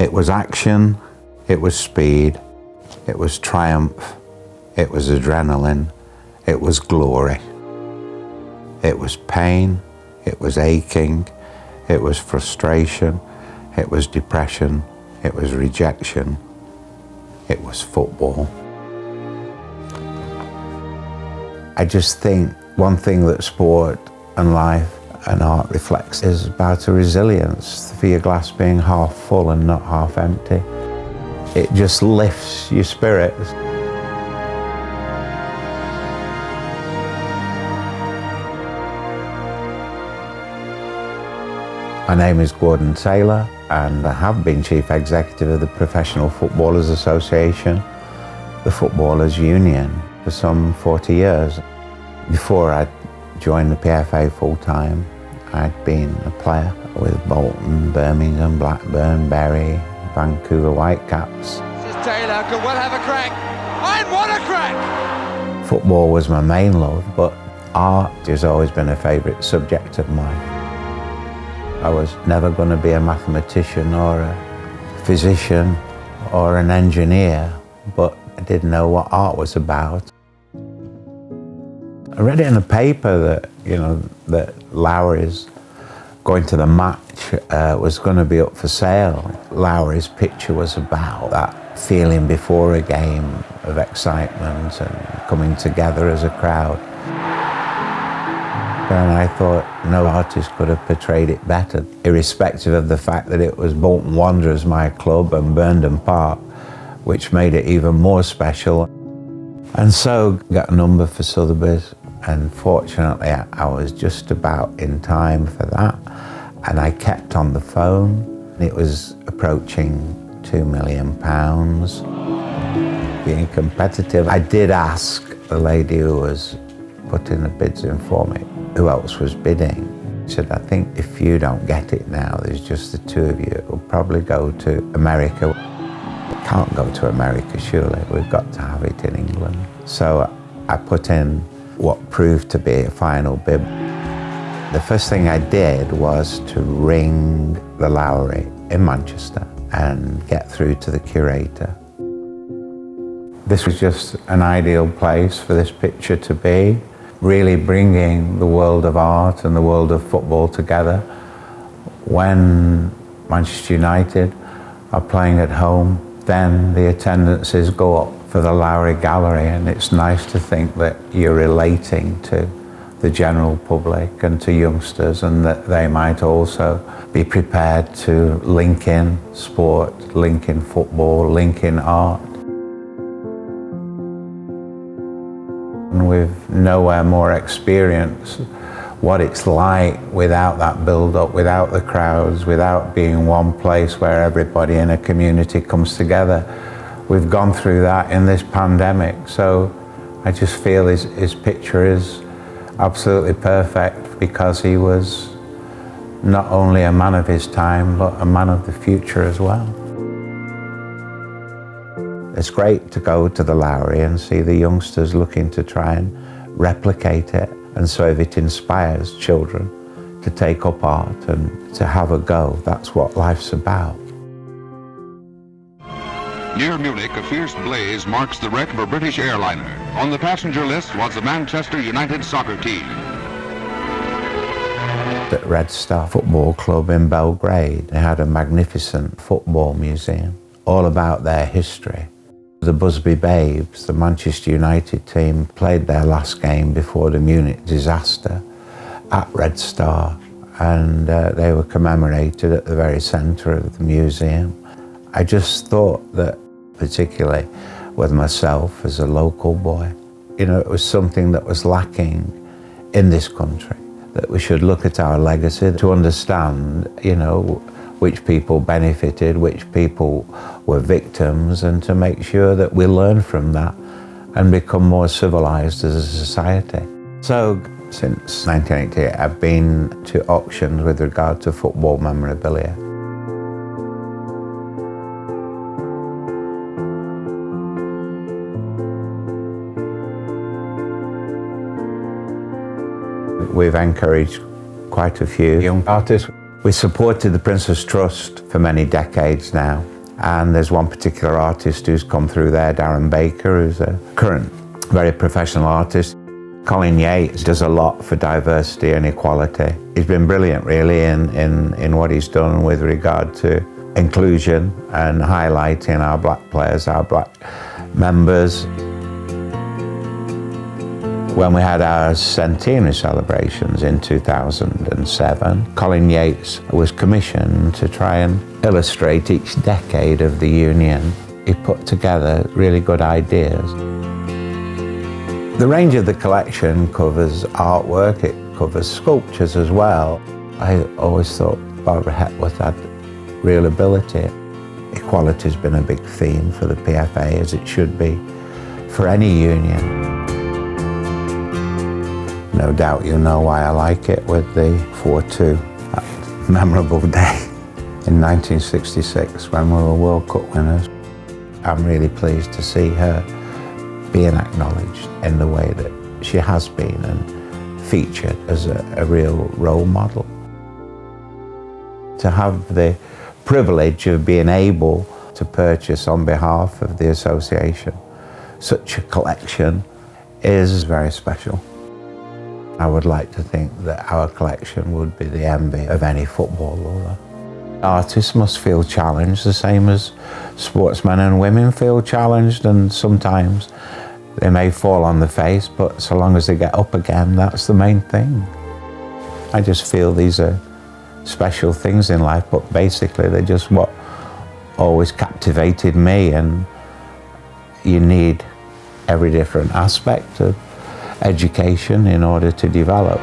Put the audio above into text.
It was action, it was speed, it was triumph, it was adrenaline, it was glory. It was pain, it was aching, it was frustration, it was depression, it was rejection, it was football. I just think one thing that sport and life and art reflects is about a resilience, for your glass being half full and not half empty. It just lifts your spirits. My name is Gordon Taylor, and I have been Chief Executive of the Professional Footballers Association, the Footballers Union, for some 40 years. Before I joined the PFA full-time, I'd been a player with Bolton, Birmingham, Blackburn, Bury, Vancouver Whitecaps. This is Taylor, could well have a crack. And what a crack! Football was my main love, but art has always been a favourite subject of mine. I was never going to be a mathematician or a physician or an engineer, but I didn't know what art was about. I read it in a paper that, that Lowry's going to the match was going to be up for sale. Lowry's picture was about that feeling before a game of excitement and coming together as a crowd. And I thought no artist could have portrayed it better, irrespective of the fact that it was Bolton Wanderers, my club, and Burnden Park, which made it even more special. And so got a number for Sotheby's, and fortunately I was just about in time for that. And I kept on the phone. It was approaching £2 million, being competitive. I did ask the lady who was putting the bids in for me who else was bidding. She said, I think if you don't get it now, there's just the two of you, it will probably go to America. It can't go to America, surely. We've got to have it in England. So I put in what proved to be a final bid. The first thing I did was to ring the Lowry in Manchester and get through to the curator. This was just an ideal place for this picture to be, really bringing the world of art and the world of football together. When Manchester United are playing at home, then the attendances go up for the Lowry Gallery, and it's nice to think that you're relating to the general public and to youngsters, and that they might also be prepared to link in sport, link in football, link in art. And we've nowhere more experienced what it's like without that build-up, without the crowds, without being one place where everybody in a community comes together. We've gone through that in this pandemic, so I just feel his picture is absolutely perfect, because he was not only a man of his time, but a man of the future as well. It's great to go to the Lowry and see the youngsters looking to try and replicate it, and so if it inspires children to take up art and to have a go, that's what life's about. Near Munich, a fierce blaze marks the wreck of a British airliner. On the passenger list was the Manchester United soccer team. At Red Star Football Club in Belgrade, they had a magnificent football museum, all about their history. The Busby Babes, the Manchester United team, played their last game before the Munich disaster at Red Star, and they were commemorated at the very centre of the museum. I just thought that, particularly with myself as a local boy, it was something that was lacking in this country, that we should look at our legacy to understand, which people benefited, which people were victims, and to make sure that we learn from that and become more civilised as a society. So since 1988, I've been to auctions with regard to football memorabilia. We've encouraged quite a few young artists. We supported the Princess Trust for many decades now, and there's one particular artist who's come through there, Darren Baker, who's a current very professional artist. Colin Yates does a lot for diversity and equality. He's been brilliant really in what he's done with regard to inclusion and highlighting our black players, our black members. When we had our centenary celebrations in 2007, Colin Yates was commissioned to try and illustrate each decade of the Union. He put together really good ideas. The range of the collection covers artwork, it covers sculptures as well. I always thought Barbara Hepworth had real ability. Equality's been a big theme for the PFA, as it should be for any union. No doubt you know why I like it with the 4-2, that memorable day in 1966 when we were World Cup winners. I'm really pleased to see her being acknowledged in the way that she has been and featured as a real role model. To have the privilege of being able to purchase on behalf of the association such a collection is very special. I would like to think that our collection would be the envy of any football lover. Artists must feel challenged the same as sportsmen and women feel challenged, and sometimes they may fall on the face, but so long as they get up again, that's the main thing. I just feel these are special things in life, but basically they're just what always captivated me, and you need every different aspect of education in order to develop.